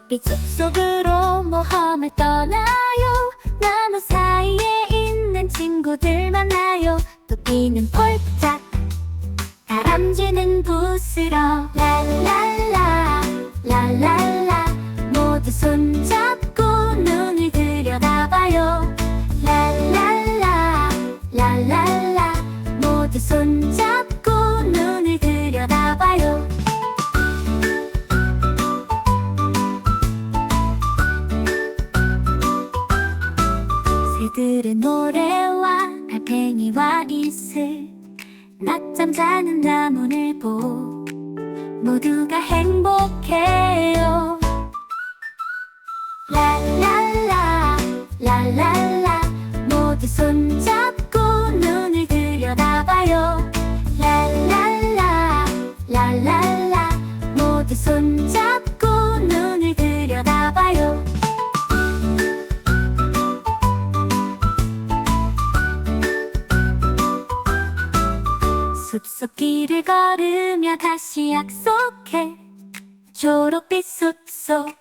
초록빛 숲속으로 모험을 떠나요. 나무 사이에 있는 친구들 만나요. 또 비는 폴짝 다람쥐는 부스러 랄랄라 랄랄라 모두 손잡고 눈을 들여다봐요. 랄랄라 랄랄라 모두 손잡고 눈을 들여다봐요. 새들의 노래와 달팽이와 이슬 낮잠 자는 나무늘보 모두가 행복해요. 랄랄라 랄랄라 모두 손잡고 눈을 들여다봐요. 랄랄라 랄랄라 모두 손잡고 눈을 들여다봐요. 숲속 길을 걸으며 다시 약속해. 초록빛 숲속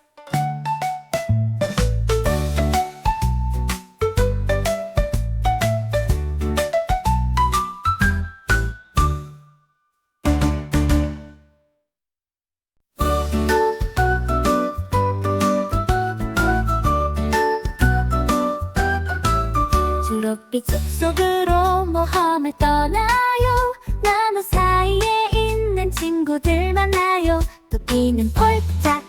초록빛 숲속으로 모험을 떠나요. 나무 사이에 있는 친구들 만나요. 또 비는 폴짝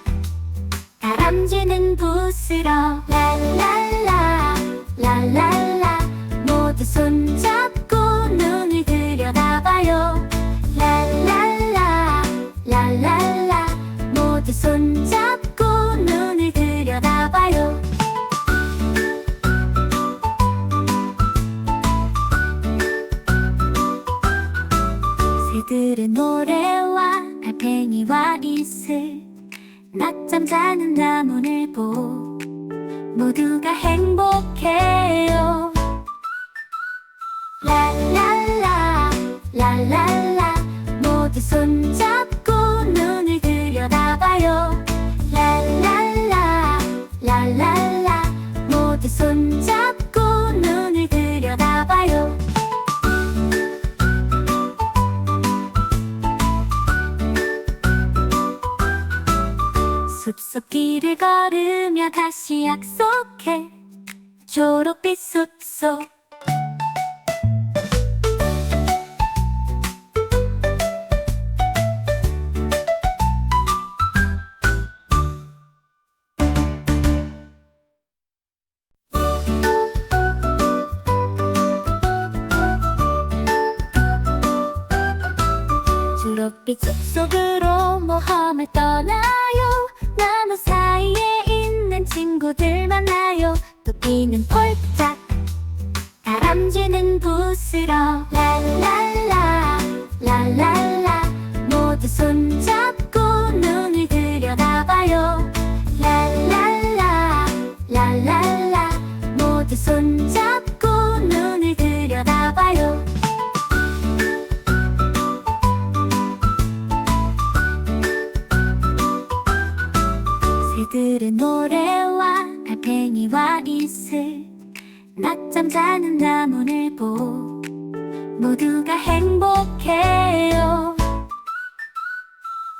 다람쥐는 부스러 랄랄라 랄랄라 모두 손잡고 눈을 들여다봐요. 랄랄라 랄랄라 모두 손잡고 눈을 들여다봐요. 새들의 노래와 달팽이와 이슬 낮잠 자는 나무늘보 모두가 행복해요. 랄랄라 랄랄라 모두 손잡고 눈을 들여다봐요. 랄랄라 랄랄라 모두 손잡고 눈을 들여다봐요. 숲속 길을 걸으며 다시 약속해. 초록빛 숲속 초록빛 숲속으로 모험을 떠나요. 나무 사이에 있는 친구들 만나요. 또 비는 폴짝 다람쥐는 부스러 랄랄라 랄랄라 모두 손잡고 눈을 들여다봐요. 랄랄라 랄랄라 모두 손잡고 눈을 들여다봐요. 새들의 노래와 달팽이와 이슬 낮잠 자는 나무늘보 모두가 행복해요.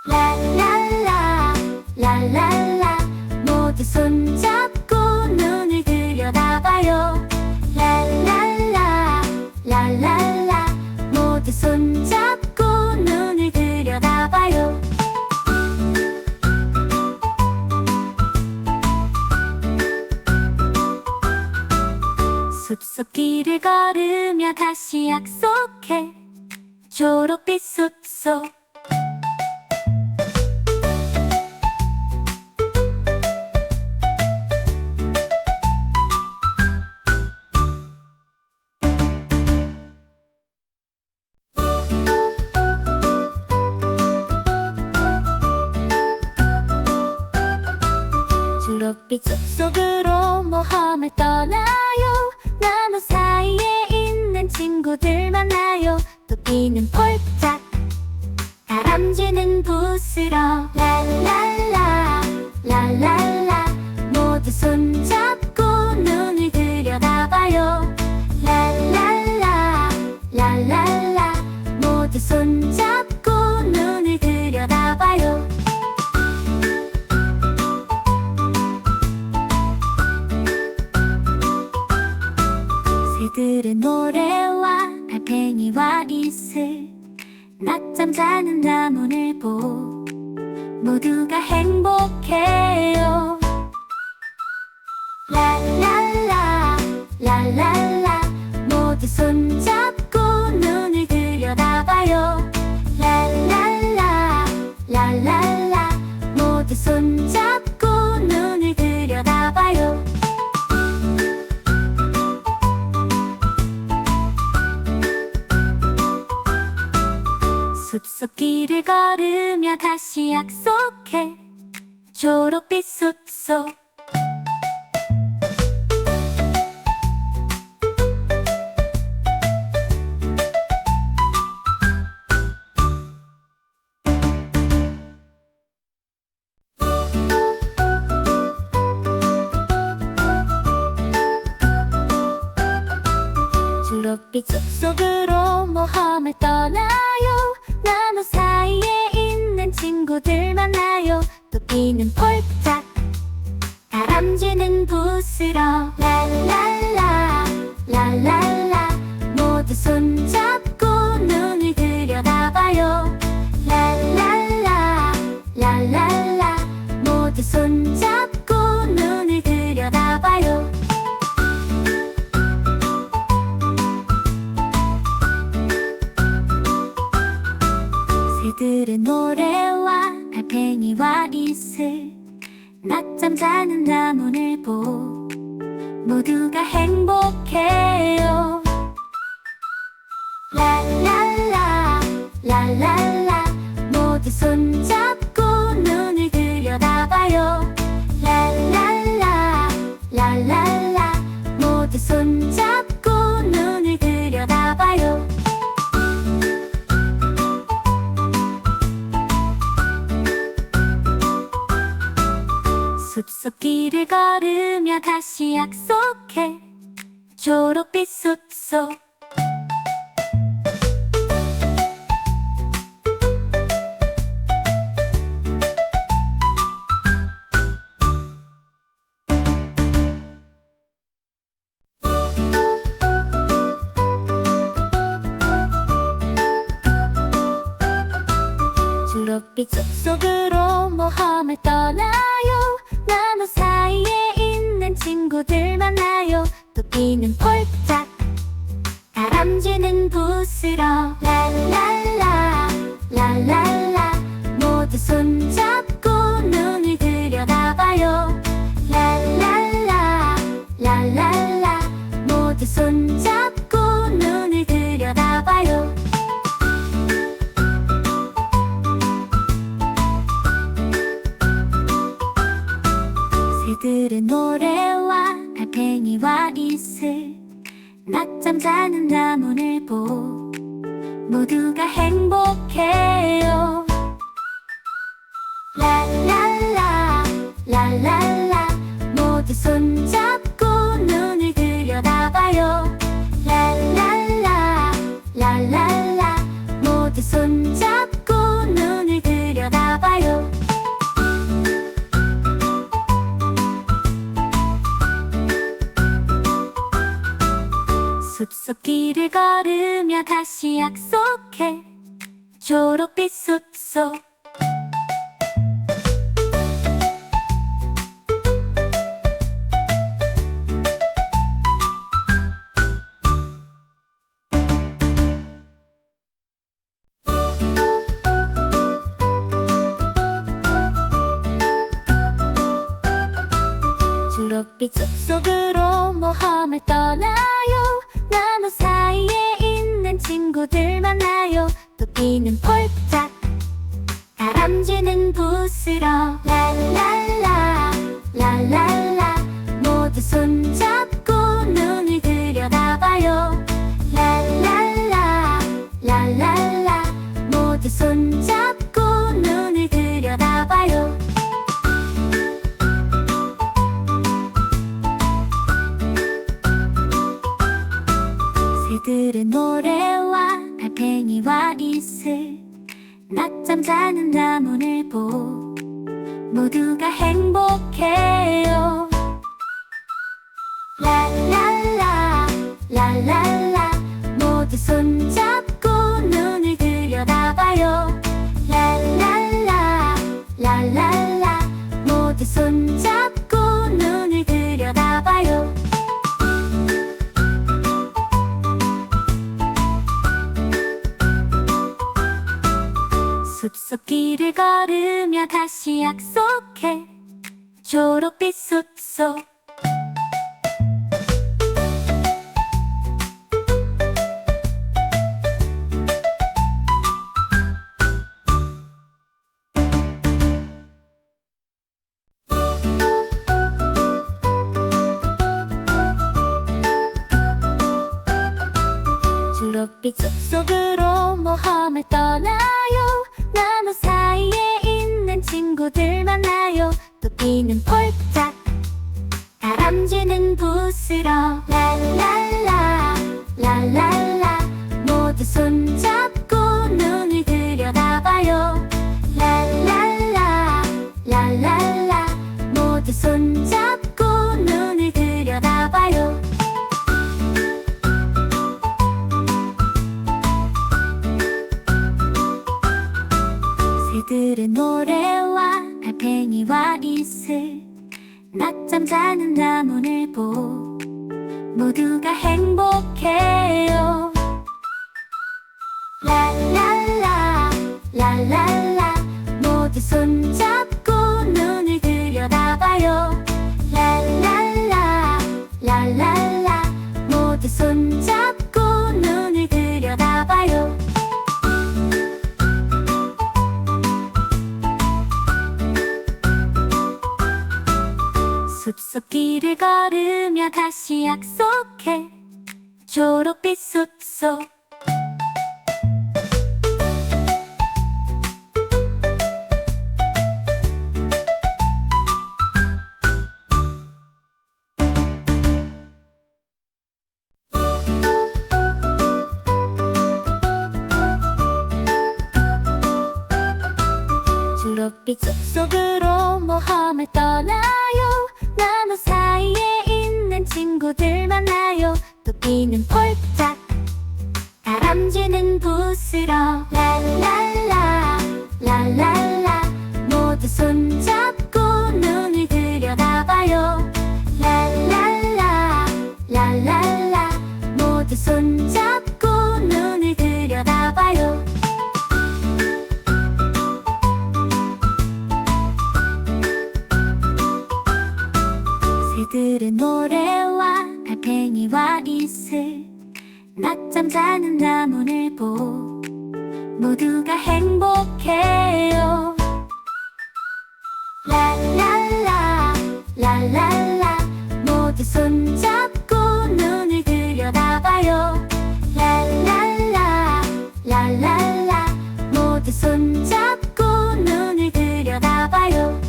랄랄라 랄랄라 모두 손잡고 눈을 들여다봐요. 랄랄라 랄랄라 모두 손잡고 눈을 들여다봐요. 숲속 길을 걸으며 다시 약속해. 초록빛 숲속 초록빛 숲속으로 모험을 떠나요. 나무 사이에 있는 친구들 만나요. 또 비는 폴짝 다람쥐는 부스러 랄랄라 랄랄라 달팽이와 이슬 낮잠 자는 나무늘보 모두가 행복해요. 랄랄라 랄랄라 모두 손잡고 눈을 들여다봐요. 랄랄라 랄랄라 모두 손잡고 눈을 들여다봐요. 숲속길을 걸으며 다시 약속해. 초록빛 숲속 초록빛 숲속으로 모험을 떠나요. 나무 사이에 있는 친구들 만나요. 또 피는 폴짝 다람쥐는 부스러 랄랄라 랄랄라 모두 손잡고 눈을 들여다봐요. 랄랄라 랄랄라 모두 손잡고 눈을 들여다봐요. 새들의 노래와 달팽이와 이슬 낮잠 자는 나무늘보 모두가 행복해요. 랄랄라 랄랄라 모두 손잡고 눈을 들여다봐요. 랄랄라 랄랄라 모두 손잡고 눈을 들여다봐요. 숲속길을 걸으며 다시 약속해. 초록빛 숲속 초록빛 숲속으로 모험을 떠나요. 나무 사이에 있는 친구들 만나요. 또 피는 폴짝 다람쥐는 부스러 랄랄라 랄랄라 모두 손잡고 눈을 들여다봐요. 랄랄라 랄랄라 모두 손잡고 눈을 들여다봐요. 새들의 노래와 달팽이와 이슬 낮잠 자는 나무늘보 모두가 행복해요. 랄랄라 랄랄라 모두 손잡고 눈을 들여다봐요. 랄랄라 랄랄라 모두 손잡고 눈을 들여다봐요. 숲속길을 걸으며 다시 약속해. 초록빛 숲속 초록빛 숲속으로 모험을 떠나요. 나무 사이에 있는 친구들 만나요. 또 피는 폴짝 다람쥐는 부스러 랄랄라 랄랄라 모두 손잡고 눈을 들여다봐요. 랄랄라 랄랄라 모두 손잡고 눈을 들여다봐요. 새들의 노래와 달팽이와 이슬 낮잠 자는 나무늘보 모두가 행복해요. 랄랄라 랄랄라 모두 손잡고 눈을 들여다봐요. 랄랄라 랄랄라 모두 손잡고 눈을 들여다봐요. 숲속길을 걸으며 다시 약속해. 초록빛 숲속. 초록빛 숲속으로 모험을 떠나요. 나무 사이에 있는 친구들 만나요. 또 피는 폴짝 다람쥐는 부스러. 랄랄라 랄랄라 모두 손잡고 눈을 들여다봐요. 랄랄라 랄랄라 모두 손잡고 눈을 들여다봐요. 새들의 노래와 달팽이와 이슬 낮잠 자는 나무늘 보 모두가 행복해요. 랄랄라 랄랄라 모두 손잡고 눈을 들여다봐요. 랄랄라 랄랄라 모두 손잡고 눈을 들여다봐요. 숲속길을 걸으며 다시 약속해. 초록빛 숲속. 초록빛 숲속으로 모험을 떠나요. 나무 사이에 있는 친구들 만나요. 또 피는 폴짝 다람쥐는 부스러. 랄랄라 랄랄라 모두 손잡고 눈을 들여다봐요. 랄랄라 랄랄라 모두 손잡고 눈을 들여다봐요. 새들의 노래와 달팽이와 이슬 낮잠 자는 나무늘 보 모두가 행복해요. 랄랄라 랄랄라 모두 손잡고 눈을 들여다봐요. 랄랄라 랄랄라 모두 손잡고 눈을 들여다봐요.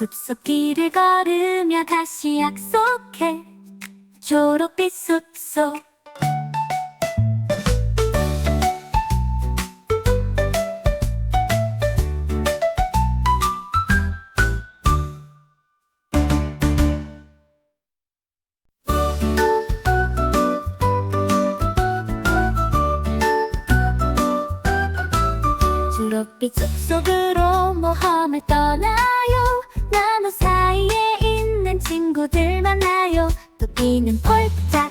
숲속길을 걸으며 다시 약속해. 초록빛 숲속. 초록빛 숲속으로 모험을 떠나요. 나무 사이에 있는 친구들 만나요. 또 피는 폴짝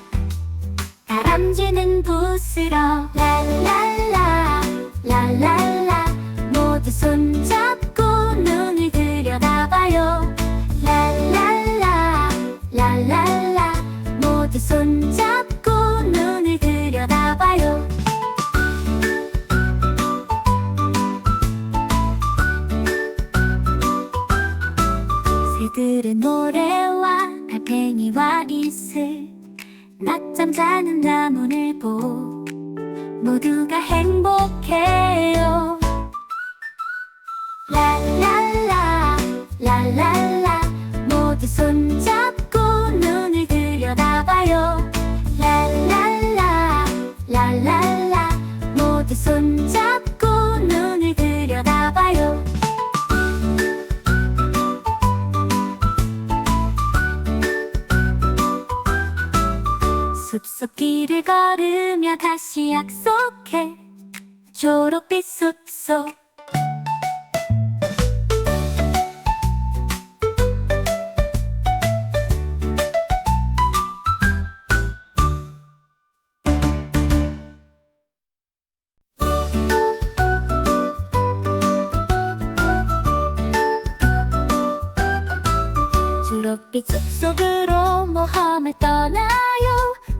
다람쥐는 부스러. 랄랄라 랄랄라 모두 손잡고 눈을 들여다봐요. 랄랄라 랄랄라 모두 손잡고 눈을 들여다봐요. 새들의 노래와 달팽이와 이슬 낮잠 자는 나무늘 보 모두가 행복해요. 랄랄라 랄랄라 모두 손잡고 눈을 들여다봐요. 랄랄라 랄랄라 모두 손잡고 눈을 들여다봐요. 숲속길을 걸으며 다시 약속해. 초록빛 숲속. 초록빛 숲속으로 모험을 떠나요.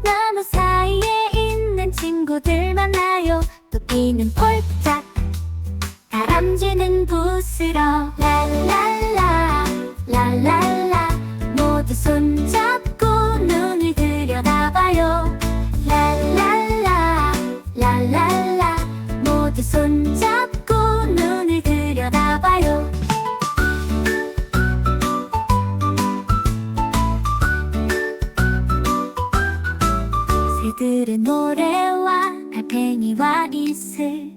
나무 사이에 있는 친구들 만나요. 또 피는 폴짝, 다람쥐는 부스러. 랄랄라 랄랄라, 모두 손잡고 눈을 들여다봐요. 랄랄라 랄랄라, 모두 손잡고 눈을 들여다봐요. 새들의 노래와 달팽이와 이슬,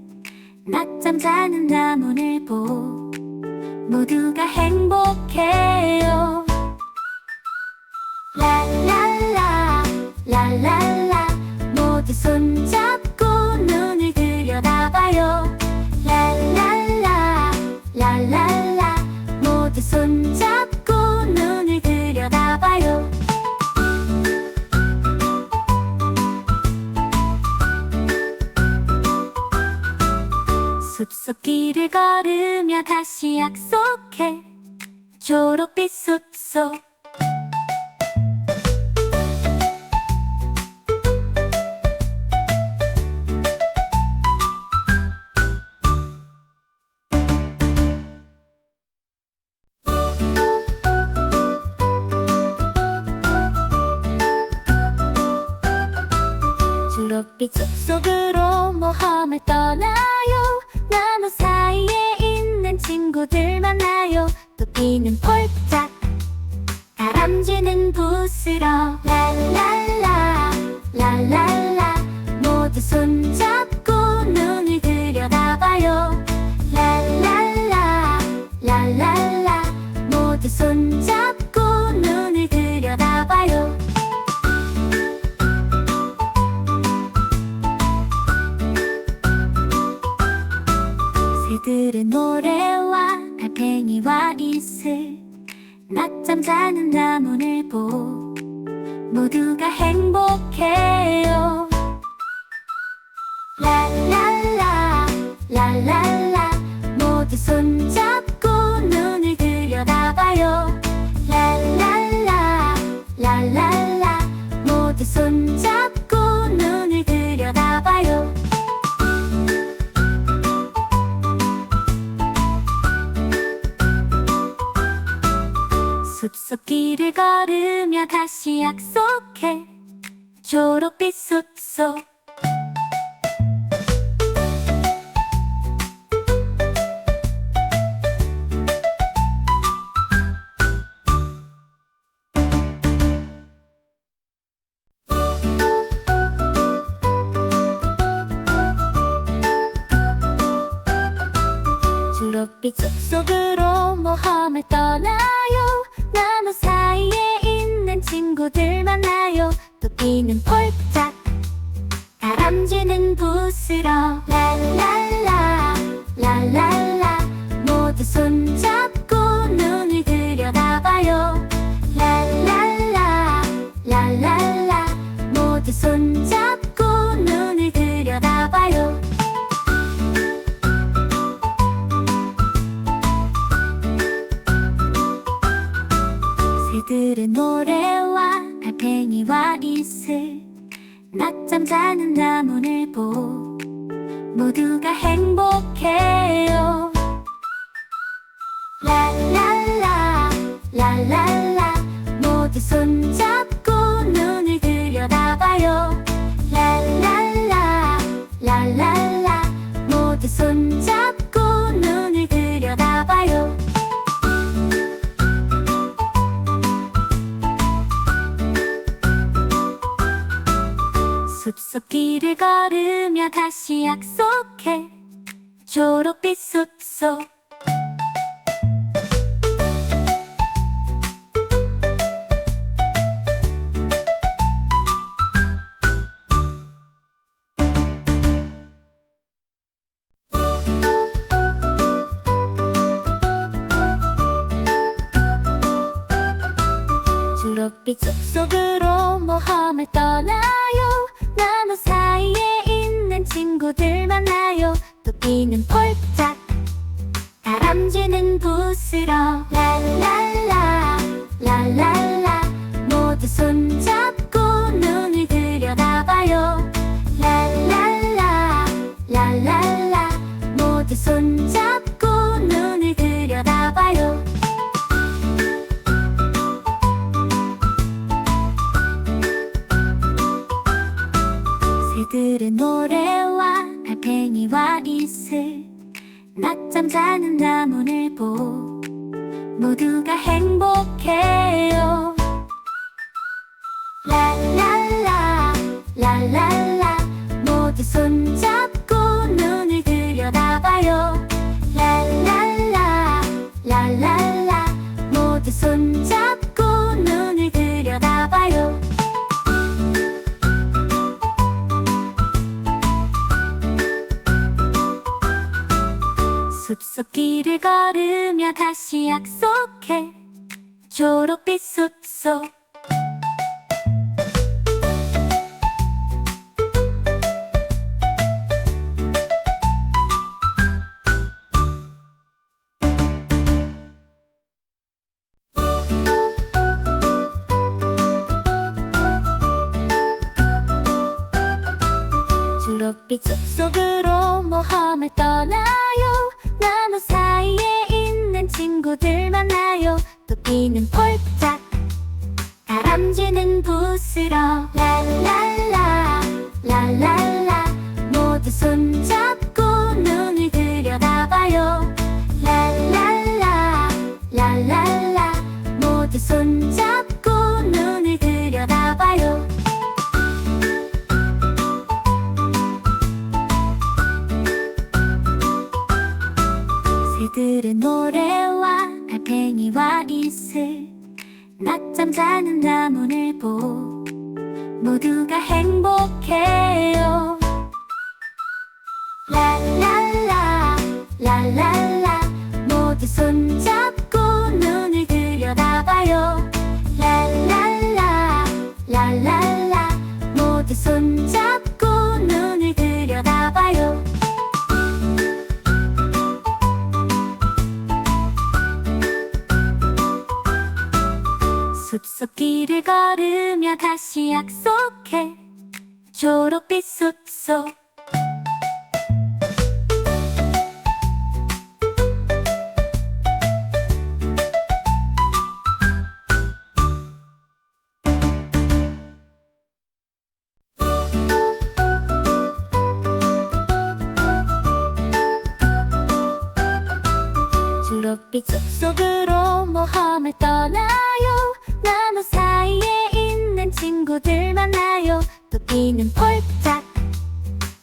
낮잠 자는 나무늘 보, 모두가 행복해요. 랄랄라 랄랄라, 모두 손잡고 눈을 들여다봐요. 랄랄라 랄랄라, 모두 손잡고 눈을 들여다봐요. 숲속길을 걸으며 다시 약속해. 초록빛 숲속. 초록빛 숲속으로 모험을 떠나요. 나무 사이에 있는 친구들 만나요. 또 피는 폴짝, 다람쥐는 부스러. 랄랄라 랄랄라, 모두 손잡고 눈을 들여다봐요. 랄랄라 랄랄라, 모두 손잡고 눈을 들여다봐요. 새들의 노래와 달팽이와 이슬, 낮잠 자는 나무늘 보, 모두가 행복해요. 랄랄라 랄랄라, 모두 손잡고 눈을 들여다봐요. 랄랄라 랄랄라, 모두 손잡고 눈을 들여다봐요. 숲속길을 걸으며 다시 약속해. 초록빛 숲속. 초록빛 숲속으로 모험을 떠나요. 나무 사이에 있는 친구들 만나요. 또 피는 폴짝, 다람쥐는 부스러. 랄랄라 랄랄라, 모두 손잡고 눈을 들여다봐요. 랄랄라 랄랄라, 모두 손잡고 눈을 들여다봐요. 새들의 노래와 달팽이와 이슬, 낮잠 자는 나무늘 보, 모두가 행복해요. 랄랄라 랄랄라, 모두 손잡고 눈을 들여다봐요. 랄랄라 랄랄라, 모두 손잡고 눈을 들여다봐요. 숲속길을 걸으며 다시 약속해. 초록빛 숲속. 초록빛 숲속으로 모험을 떠나요. 나무 사이에 있는 친구들 만나요. 토끼는 폴짝, 다람쥐는 부스러. 랄랄라 랄랄라 모두 손잡고 눈을 들여다봐요. 랄랄라 랄랄라 모두 손잡고 눈을 들여다봐요. 새들의 노래와 달팽이와 이슬, 낮잠 자는 나무늘 보 모두가 행복해요. 랄랄라 랄랄라 모두 손잡고 눈을 들여다봐요. 랄랄라 랄랄라 모두 손잡고 눈을 들여다봐요. 숲속 길을 걸으며 다시 약속해. 초록빛 숲속. 초록빛 숲속으로 모험을 떠나요. 나무 사이에 있는 친구들 만나요. 토끼는 폴짝, 다람쥐는 부스러. 랄랄라 랄랄라 모두 손잡고 눈을 들여다봐요. 랄랄라 랄랄라 모두 손잡고 눈을 들여다봐요. 새들의 노래와 달팽이와 이슬, 낮잠 자는 나무늘 보 모두가 행복해요. 랄랄라 랄랄라 모두 손잡고 눈을 들여다봐요. 랄랄라 랄랄라 모두 손잡고 눈을 들여다봐요. 숲속 길을 걸으며 다시 약속해. 초록빛 숲속. 초록빛 숲속으로 모험을 떠나요. 나무 사이에 있는 친구들 만나요. 토끼는 폴짝,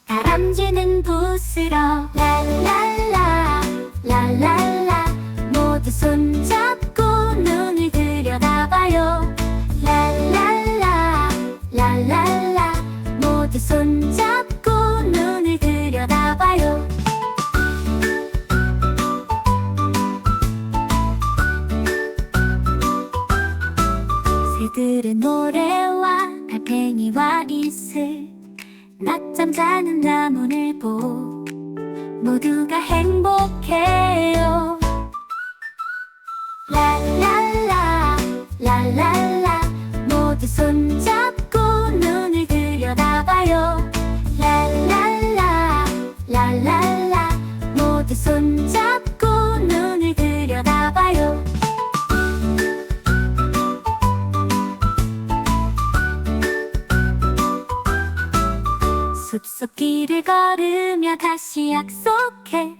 다람쥐는 부스러. 랄랄라 랄랄라 모두 손잡고 눈을 들여다봐요. 랄랄라 랄랄라 모두 손잡고 눈을 들여다봐요. 새들의 노래와 달팽이와 이슬, 낮잠 자는 나무늘 보 모두가 행복해요. 랄랄라 랄랄라 모두 손잡고 눈을 들여다봐요. 랄랄라 랄랄라 모두 손잡고 눈을 들여다봐요. 숲속 길을 걸으며 다시 약속해.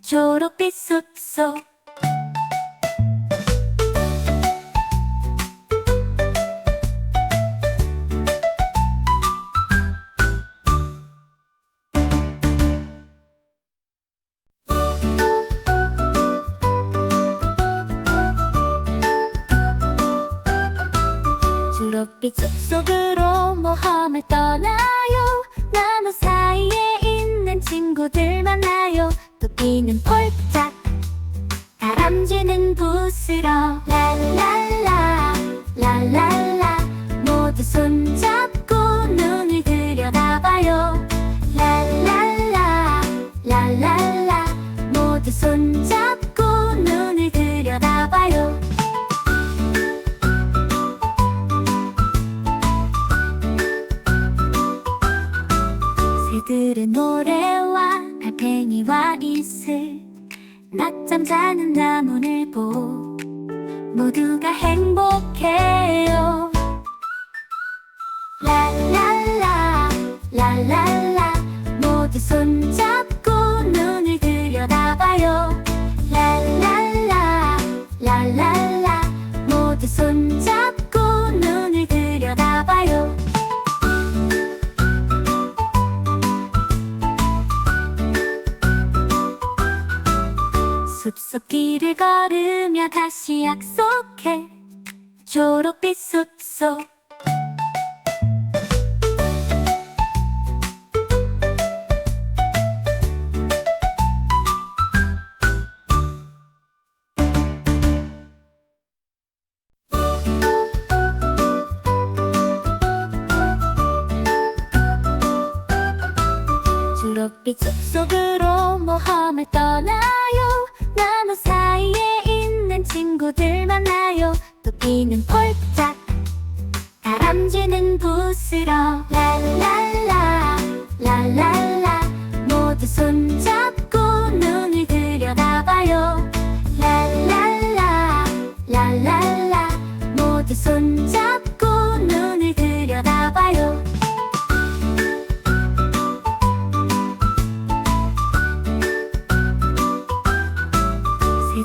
초록빛 숲속. 초록빛 숲속으로 모험을 떠나요. 나무 사이에 있는 친구들 만나요. 토끼는 폴짝, 다람쥐는 부스러. 랄랄라 랄랄라 모두 손잡고 눈을 들여다봐요. 랄랄라 랄랄라 모두 손잡고 눈을 들여다봐요. 새들의 노래와 달팽이와 이슬 낮잠 자는 나무늘 보 모두가 행복해요. 랄랄라 랄랄라 모두 손잡고 눈을 들여다봐요. 랄랄라 랄랄라 모두 손잡고 눈을 들여다봐요. 숲속길을 걸으며 다시 약속해. 초록빛 숲속 초록빛 숲속으로 모험을 떠나요. 나무 사이에 있는 친구들 만나요. 토끼는 폴짝 다람쥐는 부스러 랄랄라 랄랄라 모두 손잡고 눈을 들여다봐요. 랄랄라 랄랄라 모두 손잡고 눈을 들여다봐요.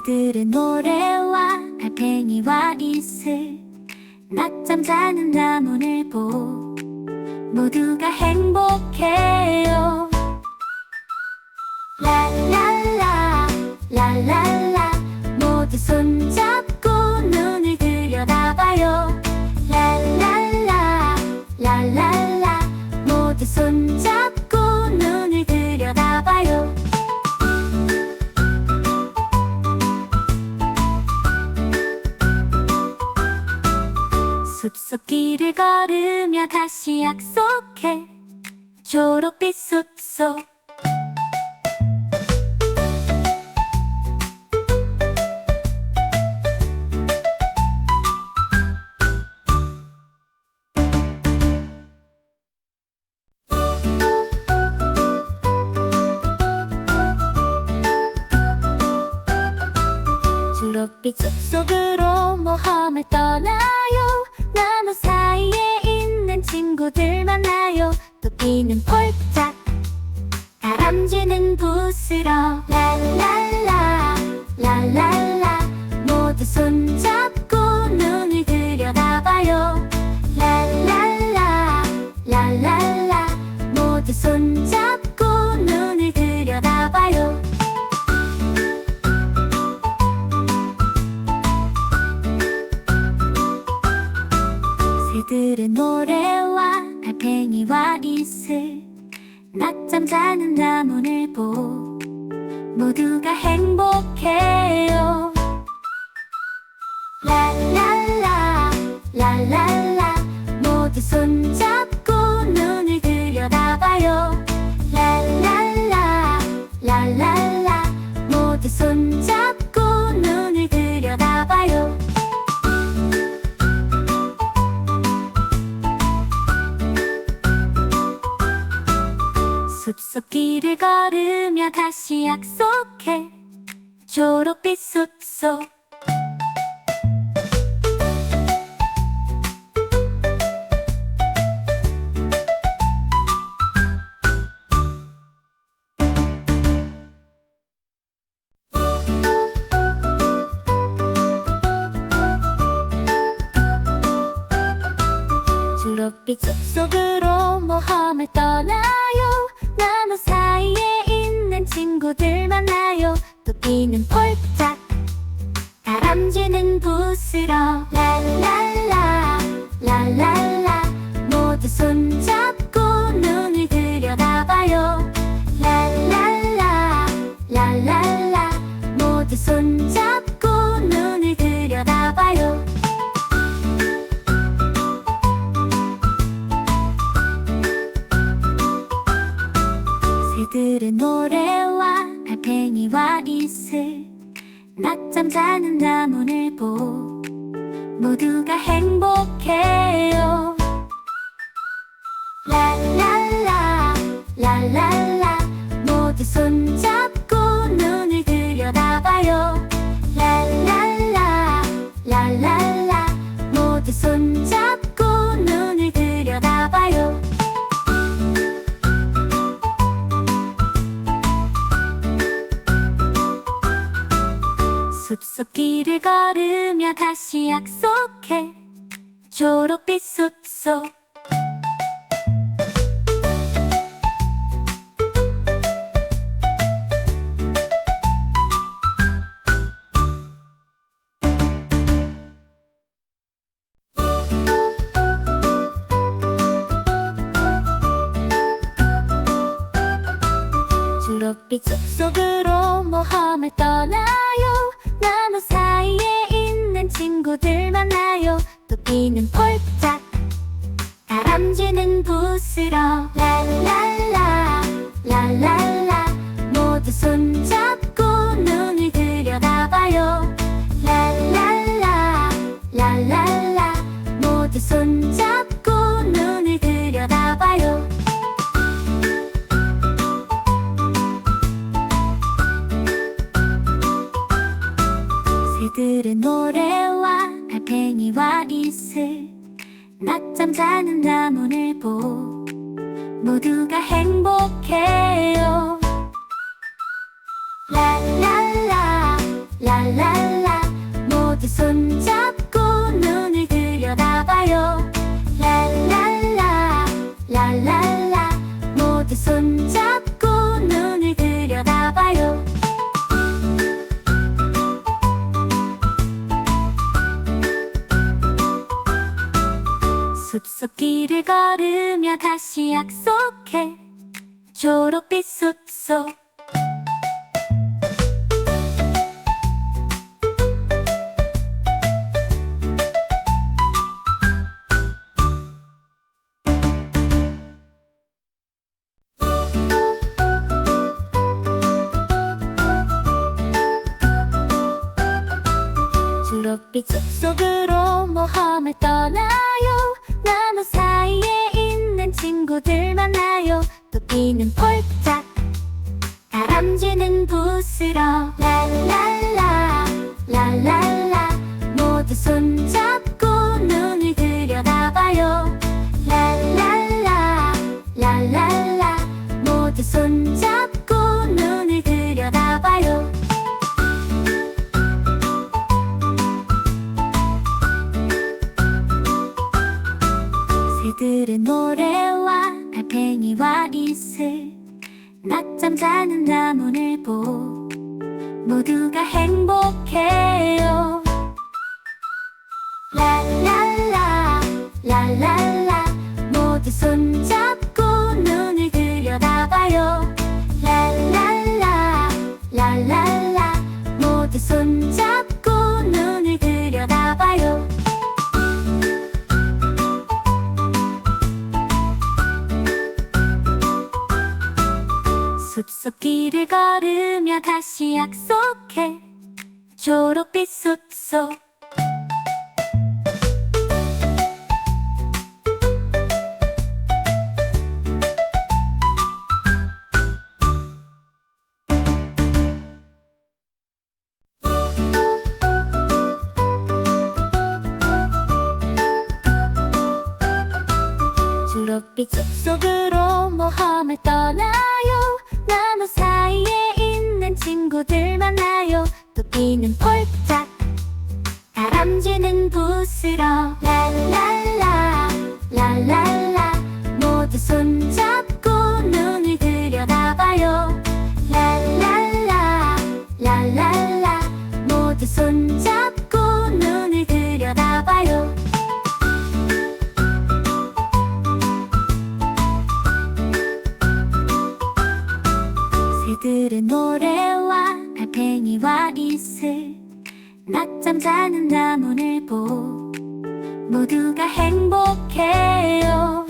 새들의 노래와 달팽이와 이슬 낮잠 자는 나무늘 보 모두가 행복해요. 랄랄라 랄랄라 모두 손잡고 눈을 들여다봐요. 랄랄라 랄랄라 모두 손잡고 눈을 들여다봐요. 숲속길을 걸으며 다시 약속해. 초록빛 숲속 초록빛 숲속으로 모험을 떠나요. 나무 사이에 있는 친구들 만나요. 토끼는 폴짝 다람쥐는 부스러 랄랄라 랄랄라 모두 손잡고 눈을 들여다봐요. 랄랄라 랄랄라 모두 손잡고 눈을 들여다봐요. 새들의 노래와 달팽이와 이슬 낮잠 자는 나무늘 보 모두가 행복해요. 랄랄라 랄랄라 모두 손잡고 눈을 들여다봐요. 랄랄라 랄랄라 모두 손잡고 눈을 들여다봐요. 숲속길을 걸으며 다시 약속해. 초록빛 숲속 초록빛 숲속으로 모험을 떠나요. 나무 사이에 있는 친구들 만나요. 토끼는 폴짝 다람쥐는 부스러 랄랄라 랄랄라 모두 손잡고 눈을 들여다봐요. 랄랄라 랄랄라 모두 손잡고 눈을 들여다봐요. 자는 나무늘보 모두가 행복해요. 랄랄라 랄랄라 모두 손잡고 눈을 들여다봐요. 랄랄라 랄랄라 모두 손잡고 눈을 들여다봐요. 숲속길을 걸으며 다시 약속해. 초록빛 숲속 초록빛 숲속으로 모험을 떠나요. 나무 사이에 있는 친구들 만나요. 토끼는 폴짝, 다람쥐는 부스러. 랄랄라 랄랄라 모두 손잡고 눈을 들여다봐요. 랄랄라 랄랄라 모두 손잡고 눈을 들여다봐요. 새들의 노래와 달팽이와 이슬, 낮잠 자는 나무늘보 모두가 행복해요. 랄랄라 랄랄라 모두 손잡고 눈을 들여다봐요. 랄랄라 랄랄라 모두 손잡고 눈을 들여다봐요. 숲속길을 걸으며 다시 약속해. 초록빛 숲속 초록빛 숲속으로 모험을 떠나요. 나무 사이에 있는 친구들 만나요. 토끼는 폴짝, 다람쥐는 부스러. 랄랄라 랄랄라 모두 손잡고 눈을 들여다봐요. 랄랄라 랄랄라 모두 손잡고 눈을 들여다봐요. 새들의 노래와 달팽이와 이슬, 낮잠 자는 나무늘보 모두가 행복해요. 랄랄라 랄랄라 모두 손잡고 눈을 들여다봐요. 랄랄라 랄랄라 모두 손잡고 눈을 들여다봐요. 숲속길을 걸으며 다시 약속해. 초록빛 숲속 초록빛 숲속으로 모험을 떠나요. 나무 사이에 있는 친구들 만나요. 토끼는 폴짝, 다람쥐는 부스러. 랄랄라 랄랄라 모두 손잡고 눈을 들여다봐요. 랄랄라 랄랄라 모두 손잡고 눈을 들여다봐요. 새들의 노래와 달팽이와 이슬, 낮잠 자는 나무늘보 모두가 행복해요.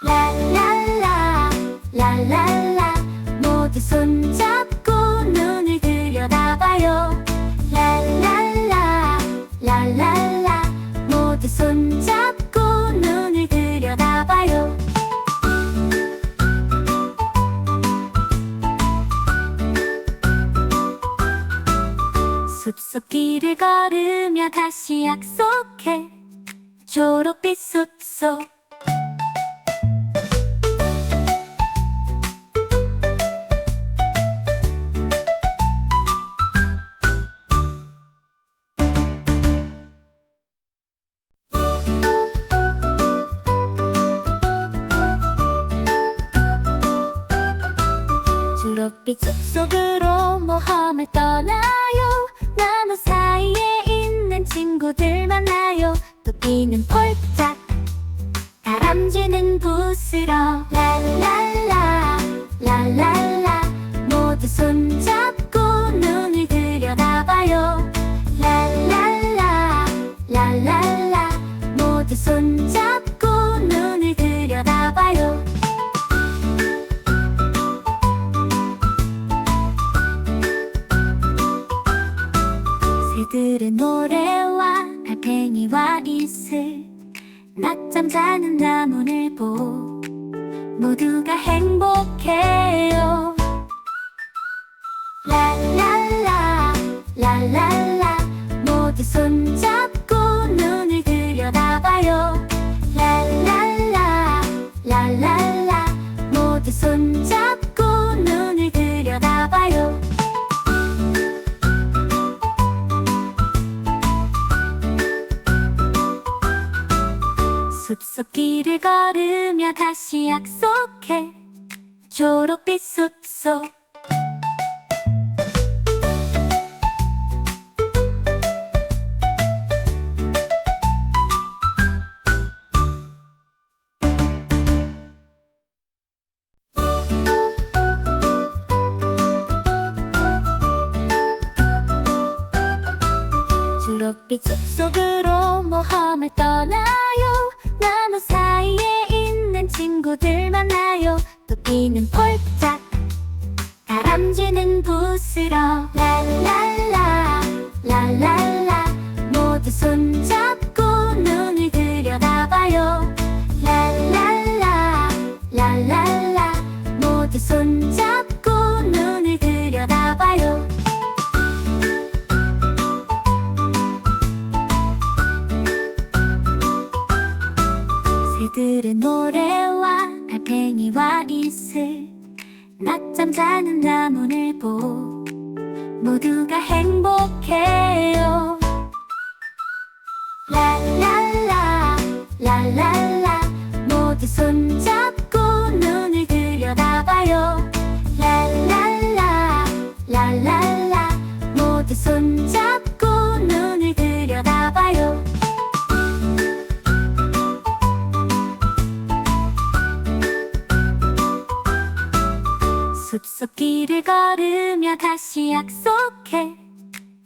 랄랄라 랄랄라 모두 손잡고 눈을 들여다봐요. 손잡고 눈을 들여다봐요. 숲속길을 걸으며 다시 약속해. 초록빛 숲속. 초록빛 숲속으로 모험을 떠나요. 나무 사이에 있는 친구들 만나요. 토끼는 폴짝, 다람쥐는 부스러. 랄랄라 랄랄라 모두 손잡고 눈을 들여다봐요. 랄랄라 랄랄라 모두 손잡고 눈을 들여다봐요. 새들의 노래와 달팽이와 이슬, 낮잠 자는 나무늘보, 모두가 행복해요. 랄랄라 랄랄라 모두 손잡고 눈을 들여다봐요. 랄랄라 랄랄라 모두 손잡고 눈을 들여다봐요. 숲속길을 걸으며 다시 약속해. 초록빛 숲속. 초록빛 숲속으로 모험을 떠나요. 나무 사이에 있는 친구들 만나요. 토끼는 폴짝, 다람쥐는 부스러. 랄랄라 랄랄라 모두 손잡고 눈을 들여다봐요. 랄랄라 랄랄라 모두 손잡고 눈을 들여다봐요. 새들의 노래와 달팽이와 이슬, 낮잠 자는 나무늘보, 모두가 행복해요. 랄랄라 랄랄라 모두 손잡고 눈을 들여다봐요. 랄랄라 랄랄라 모두 손잡고 눈을 들여다봐요. 숲속길을 걸으며 다시 약속해.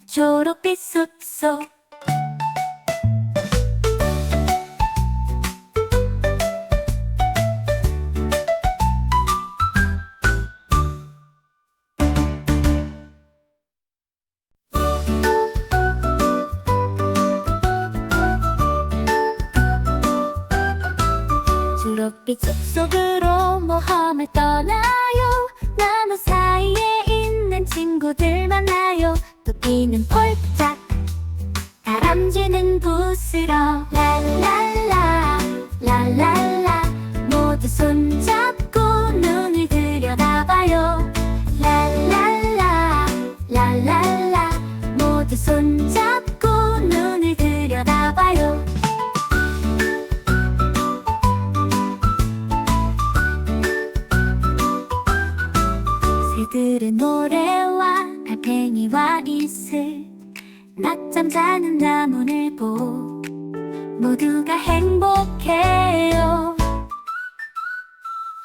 초록빛 숲속. 초록빛 숲속으로 모험을 떠나요. 나무 사이에 있는 친구들 만나요. 토끼는 폴짝, 다람쥐는 부스러. 랄랄라 랄랄라 모두 손잡고 눈을 들여다봐요. 랄랄라 랄랄라 모두 손잡고 눈을 들여다봐요. 새들의 노래와 달팽이와 이슬, 낮잠 자는 나무늘보, 모두가 행복해요.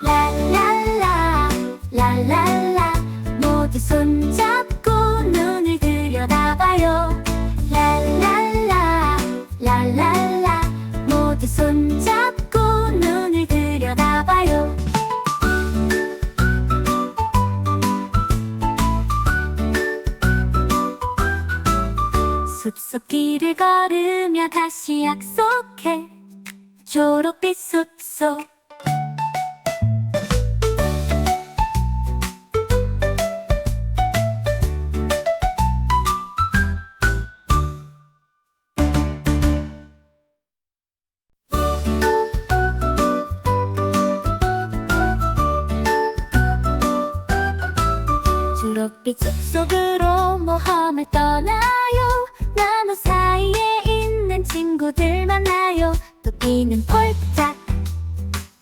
랄랄라 랄랄라 모두 손잡고 눈을 들여다봐요. 랄랄라 랄랄라 모두 손잡고 눈을 들여다봐요. 숲속길을 걸으며 다시 약속 약속해 초록빛 숲속. 초록빛 숲속으로 모험을 떠나요. 나무 사이에 있는 친구들 만나요. 토끼는 폴짝,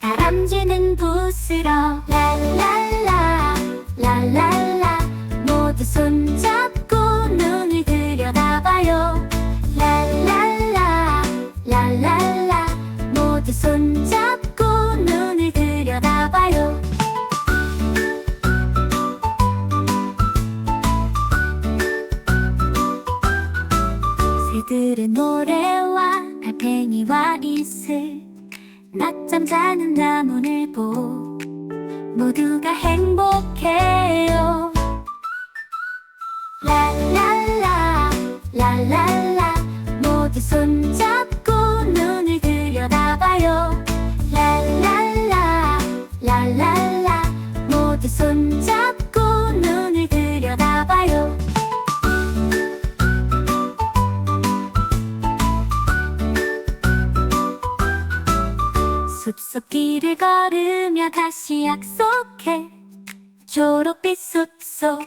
다람쥐는 부스러. 랄랄라 랄랄라 모두 손잡고 눈을 들여다봐요. 랄랄라 랄랄라 모두 손잡고 눈을 들여다봐요. 새들의 노래와 달팽이와 이슬, 낮잠 자는 나무늘보 모두가 행복해요. 랄랄라 랄랄라 모두 손잡고 눈을 들여다봐요. 랄랄라 랄랄라 모두 손잡고 눈을 들여다봐요. 숲속 길을 걸으며 다시 약속해 초록빛 숲속.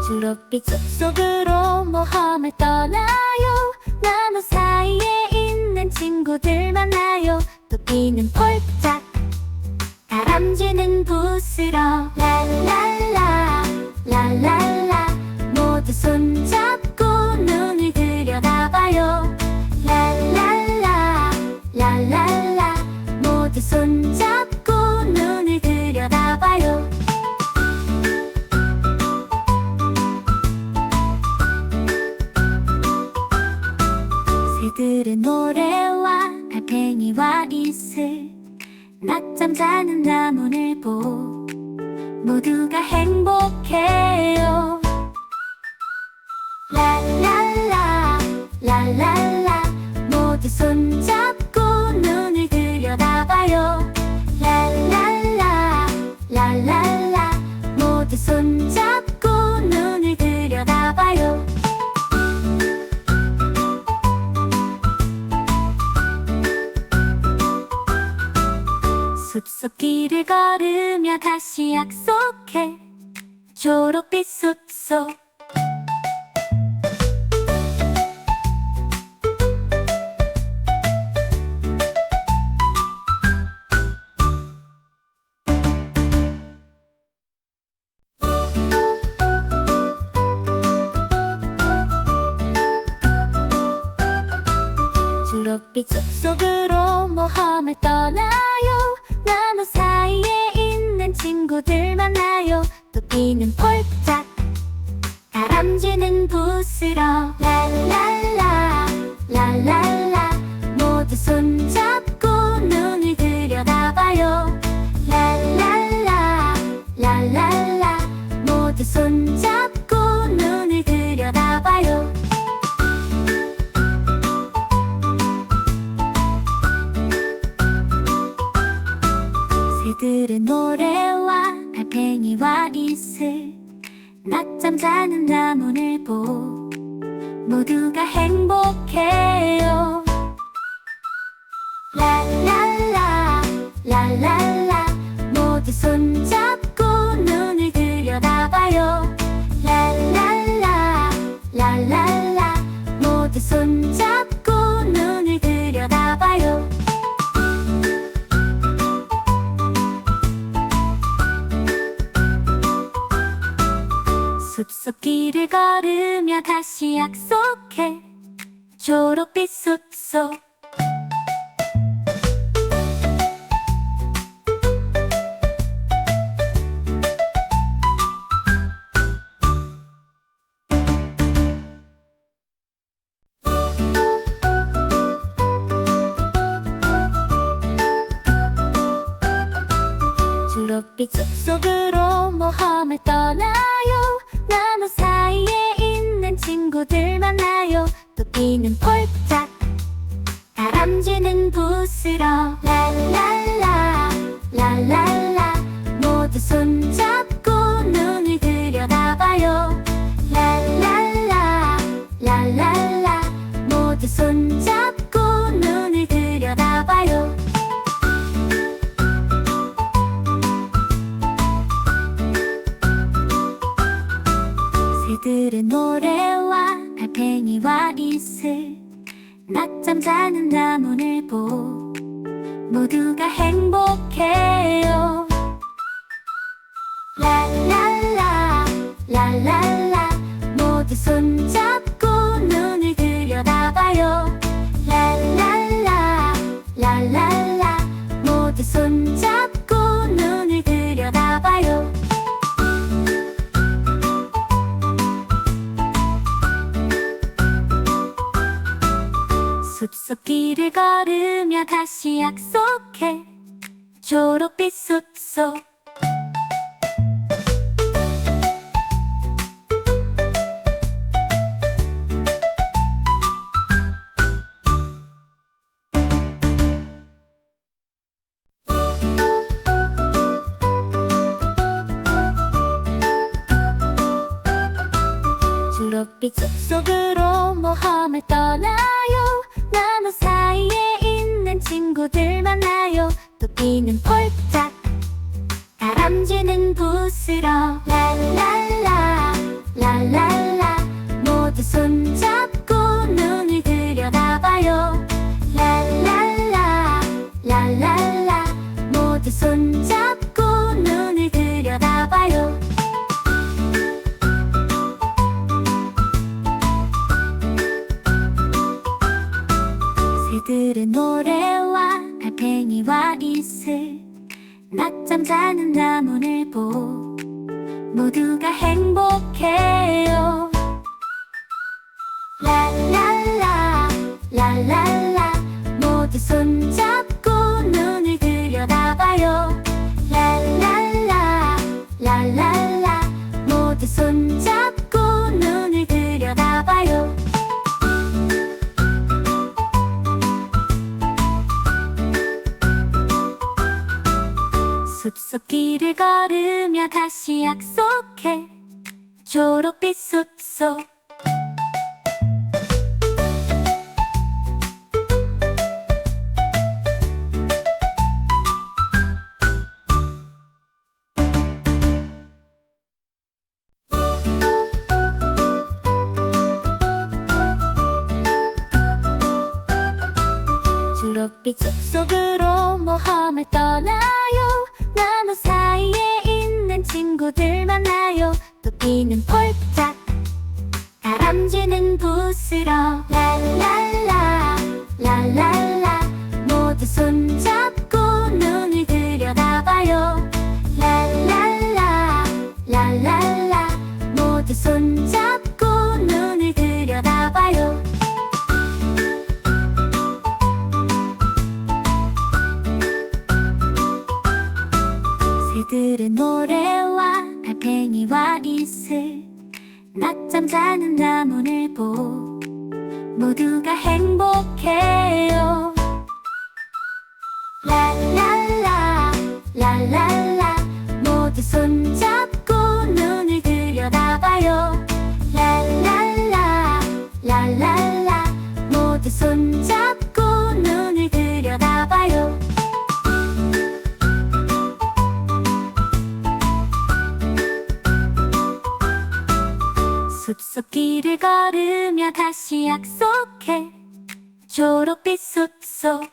초록빛 숲속으로 모험을 떠나요. 나무 사이에 있는 친구들 만나요. 토끼는 폴짝, 다람쥐는 부스러. 랄랄라 랄랄라 모두 손잡고 눈을 들여다봐요. 랄랄라 랄랄라 모두 손잡고 눈을 들여다봐요. 새들의 노래와 달팽이와 이슬, 낮잠 자는 나무늘보 모두가 행복해요. 랄랄라 랄랄라 모두 손잡고 눈을 들여다봐요. 랄랄라 랄랄라 모두 손잡고 눈을 들여다봐요. 숲속 길을 걸으며 다시 약속해 초록빛 숲속. 초록빛 숲속으로 모험을 떠나요. 나무 사이에 있는 친구들 만나요. 토끼는 폴짝, 다람쥐는 부스러. 랄랄라 랄랄라 모두 손잡고 눈을 들여다봐요. 랄랄라 랄랄라 모두 손잡고 눈을 들여다봐요. 새들의 노래와 달팽이와 이슬, 낮잠 자는 나무늘보 모두가 행복해요. 랄랄라 랄랄라 모두 손잡고 눈을 들여다봐요. 랄랄라 랄랄라 모두 손잡고 눈을 들여다봐요. 숲속 길을 걸으며 다시 약속해 초록빛 숲속. 초록빛 숲속으로 모험을 떠나요. 나무 사이에 있는 친구들 만나요. 토끼는 폴짝, 다람쥐는 부스러. 랄랄라 랄랄라 모두 손잡고 눈을 들여다봐요. 랄랄라 랄랄라 모두 손잡고 눈을 들여다봐요. 새들의 노래와 달팽이와 이슬, 낮잠 자는 나무늘보 모두가 행복해요. 랄랄라 랄랄라 모두 손잡고 눈을 들여다봐요. 랄랄라 랄랄라 모두 손잡고 눈을 들여다봐요. 숲속 길을 걸으며 다시 약속해. 초록빛 숲속. 초록빛 숲속으로 모험을 떠나요. 나무 사이에 있는 친구들 만나요. 토끼는 폴짝, 다람쥐는 부스러. 랄랄라 랄랄라 모두 손잡고 눈을 들여다봐요. 랄랄라 랄랄라 모두 손잡고 눈을 들여다봐요. 새들의 노래와 달팽이와 이슬, 낮잠 자는 나무늘보 모두가 행복해요. 랄랄라 랄랄라 모두 손잡고 눈을 들여다봐요. 랄랄라 랄랄라 모두 손잡고 눈을 들여다봐요. 숲속 길을 걸으며 다시 약속해. 초록빛 숲속. 초록빛 숲속으로 모험을 떠나요. 나무 사이에 있는 친구들 만나요. 토끼는 폴짝, 다람쥐는 부스러. 랄랄라 랄랄라 모두 손잡고 눈을 들여다봐요. 랄랄라 랄랄라 모두 손잡고 눈을 들여다봐요. 새들의 노래와 달팽이와 이슬, 낮잠 자는 나무늘보 모두가 행복해요. 랄랄라 랄랄라 모두 손잡고 눈을 들여다봐요. 랄랄라 랄랄라 모두 손잡고 눈을 들여다봐요. 숲속 길을 걸으며 다시 약속해. 초록빛 숲속.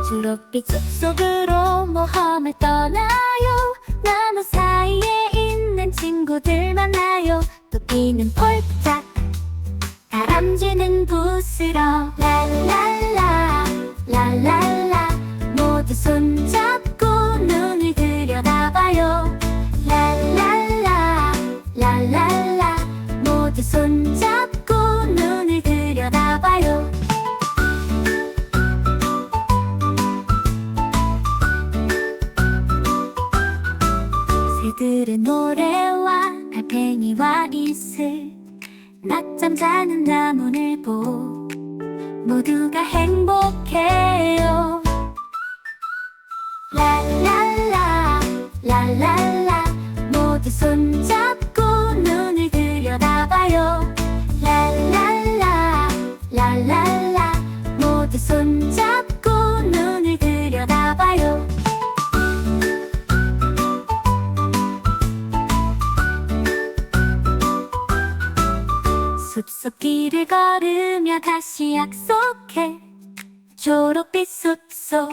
초록빛 숲속으로 모험을 떠나요. 나무 사이에 있는 친구들 만나요. 토끼는 폴짝, 다람쥐는 부스러. 랄랄라 랄랄라 새들의 노래와 달팽이와 이슬, 낮잠 자는 나무늘보 모두가 행복해요. 랄랄라 랄랄라 모두 손잡고 눈을 들여다봐요. 랄랄라 랄랄라 모두 손잡고 눈을 들여다봐요. 숲속 길을 걸으며 다시 약속해. 초록빛 숲속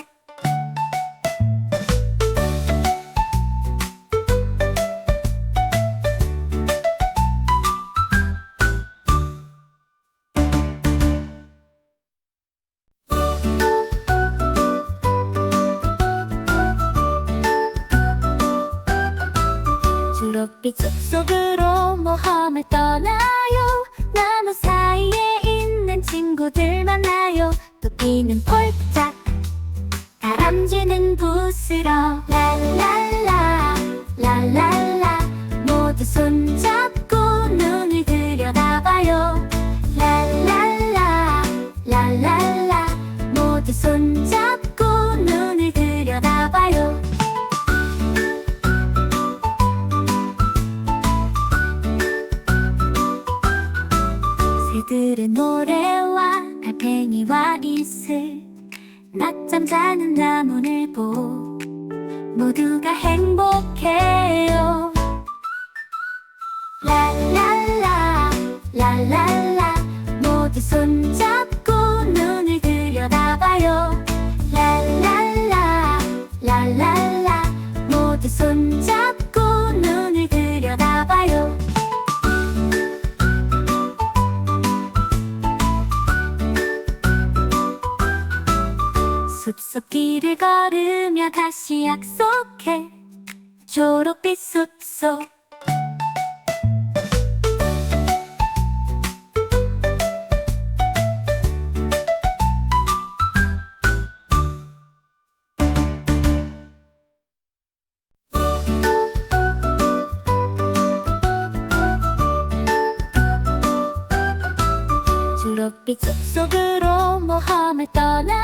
초록빛 숲속으로 모험을 떠나요. 나무 사이에 있는 친구들 만나요. 토끼는 폴짝, 다람쥐는 부스러. 랄랄라 랄랄라 모두 손잡고 눈을 들여다봐요. 랄랄라 랄랄라 모두 손잡고 눈을 들여다봐요. 새들의 노래와 달팽이와 이슬, 낮잠 자는 나무늘보 모두가 행복해요. 랄랄라 랄랄라 모두 손잡고 눈을 들여다봐요. 랄랄라 랄랄라 모두 손잡고 눈을 들여다봐요. 숲속 길을 걸으며 다시 약속해. 초록빛 숲속 초록빛 숲속으로 모험을 떠나요.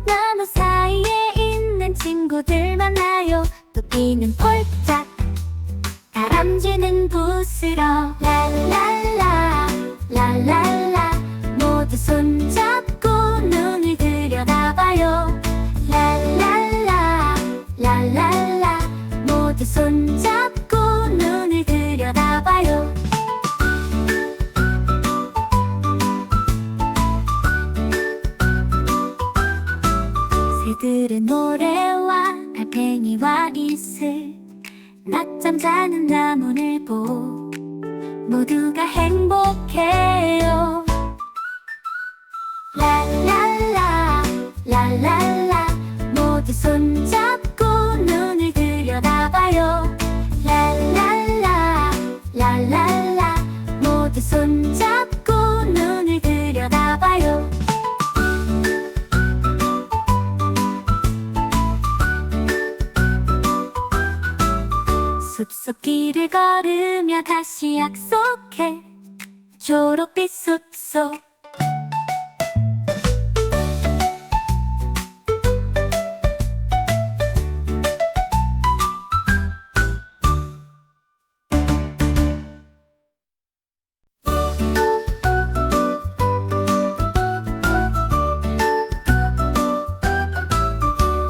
나무 사이에 있는 친구들 만나요. 토끼는 폴짝, 다람쥐는 부스러. 랄랄라 랄랄라 모두 손잡고 눈을 들여다봐요. 랄랄라 랄랄라 모두 손잡고 눈을 들여다봐요. 새들의 노래와 달팽이와 이슬, 낮잠 자는 나무늘보 모두가 행복해요. 랄랄라 랄랄라 모두 손잡고 눈을 들여다봐요. 랄랄라 랄랄라 모두 손잡고 눈을 들여다봐요. 숲속 길을 걸으며 다시 약속해. 초록빛 숲속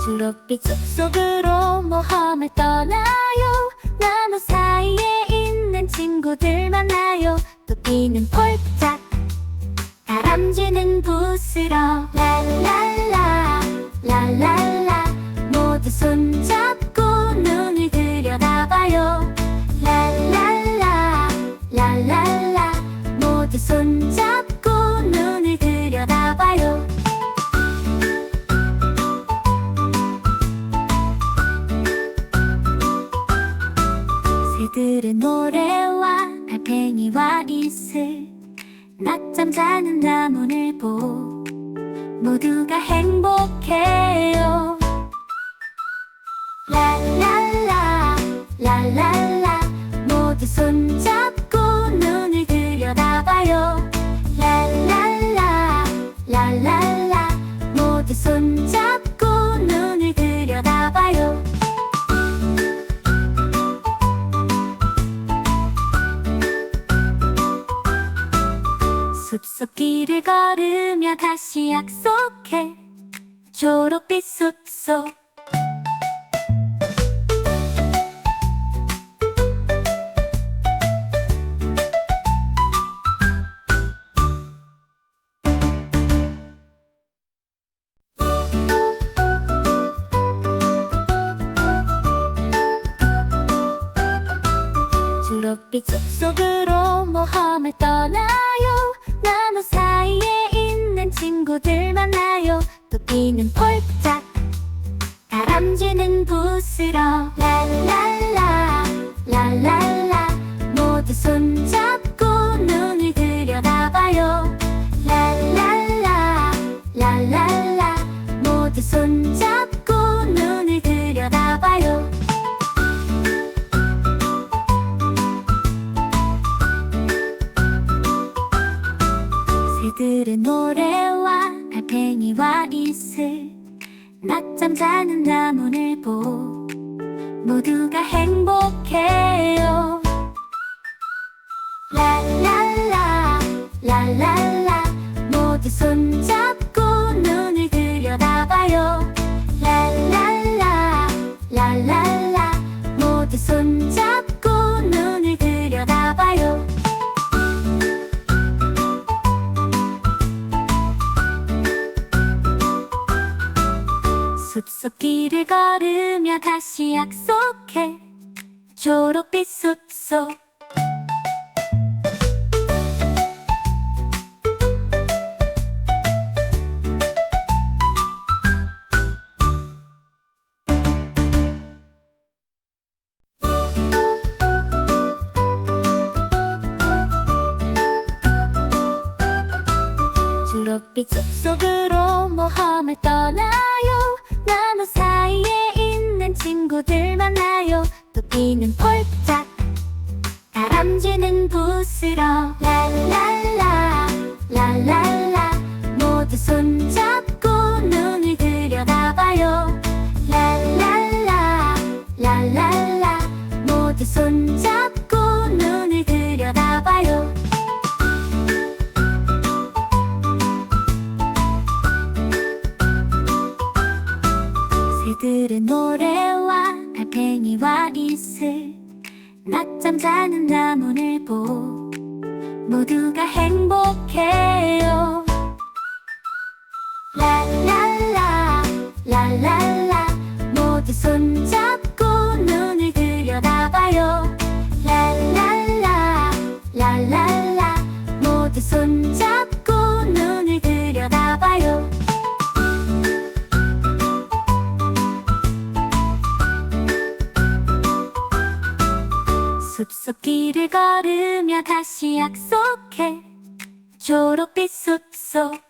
초록빛 숲속으로 모험을 떠나요. 나무 사이에 있는 친구들 만나요. 토끼는 폴짝, 다람쥐는 부스러. 랄랄라 랄랄라 모두 손잡고 눈을 들여다봐요. 랄랄라 랄랄라 모두 손잡고 눈을 들여다봐요. 새들의 노래와 달팽이와 이슬, 낮잠 자는 나무늘보 모두가 행복해요. 랄랄라 랄랄라 랄랄라 모두 손잡고 눈을 들여다봐요. 랄랄라 랄랄라 모두 손잡고 눈을 들여다봐요. 숲속길을 걸으며 다시 약속해. 초록빛 숲속 초록빛 숲속으로 모험을 떠나요. 나무 사이에 있는 친구들 만나요. 토끼는 폴짝, 다람쥐는 부스러. 랄랄라 랄랄라 모두 손잡고 눈을 들여다봐요. 랄랄라 랄랄라 모두 손잡고 눈을 들여다봐요. 새들의 노래와 달팽이와 이슬, 낮잠 자는 나무늘보 모두가 행복해요. 랄랄라 랄랄라 모두 손잡고 눈을 들여다봐요. 랄랄라 랄랄라 모두 손잡고 눈을 들여다봐요. 숲속길을 걸으며 다시 약속해. 초록빛 숲속 초록빛 숲속으로 모험을 떠나요. 나무 사이에 있는 친구들 만나요. 토끼는 폴짝, 다람쥐는 부스러. 랄랄라 랄랄라 모두 손잡고 눈을 들여다봐요. 랄랄라 랄랄라 모두 손잡고 눈을 들여다봐요. 새들의 노래와 달팽이와 이슬, 낮잠 자는 나무늘보 모두가 행복해요. 랄랄라 랄랄라 모두 손잡고 눈을 들여다봐요. 랄랄라 랄랄라 모두 손잡고 눈을 들여다봐요. 숲속길을 걸으며 다시 약속해. 초록빛 숲속